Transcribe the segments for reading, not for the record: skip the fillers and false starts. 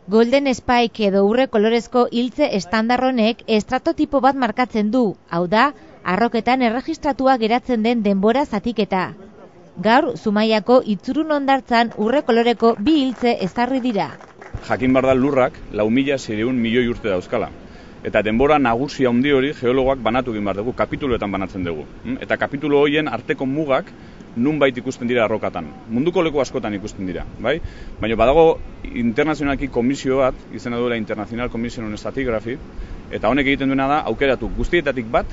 Golden Spike edo urre kolorezko hiltze estandar honek estratotipo bat markatzen du, hau da, arroketan erregistratua geratzen den denbora zatiketa. Gaur, Zumaiako Itzurun hondartzan urre koloreko 2 hiltze ezarri dira. Jakin behar da lurrak 4.600 milioi urte dauzkala. Eta denbora nagusi handi hori geologoak banatu egin behar dugu, kapituluetan banatzen dugu. Eta kapitulu horien arteko mugak nunbait ikusten dira arrokatan. Munduko leku askotan ikusten dira, bai? Baina badago internazionalki komisio bat, izena duela International Commission on Stratigraphy, eta honek egiten duena da aukeratu guztietatik bat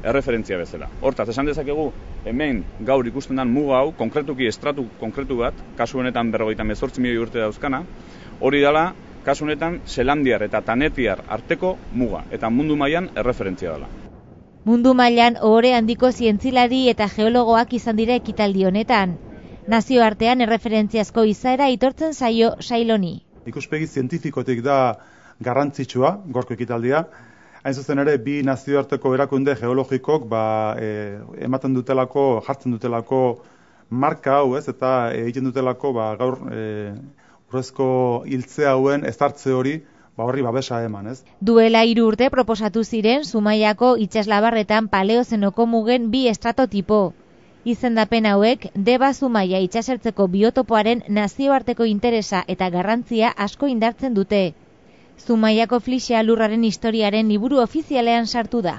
erreferentzia bezala. Hortaz, esan dezakegu, hemen gaur ikusten den muga hau, konkretuki estratu konkretu bat, kasu honetan 58 milioi urte dauzkana, hori dela, kasu honetan, Zelandiar eta Tanetiar arteko muga, eta mundu mailan erreferentzia dela. Mundu mailan ohore handiko zientzilari eta geologoak izan dira ekitaldi honetan. Nazioartean erreferentziazko izaera aitortzen zaio sail honi. Ikuspegi zientifikotik da garrantzitsua, gorko ekitaldia. Hain zuzen ere, 2 nazioarteko erakunde geologikok ematen dutelako, jartzen dutelako marka hau, ez, eta egiten dutelako gaur urrezko hiltze hauen ezartze hori horri babesa eman, ez? Duela 3 urte proposatu ziren Zumaiako itsaslabarretan paleozenoko mugen 2 estratotipo. Izendapen hauek Deba Zumaia itsasertzeko biotopoaren nazioarteko interesa eta garrantzia asko indartzen dute. Zumaiako Flixea lurraren historiaren liburu ofizialean sartu da.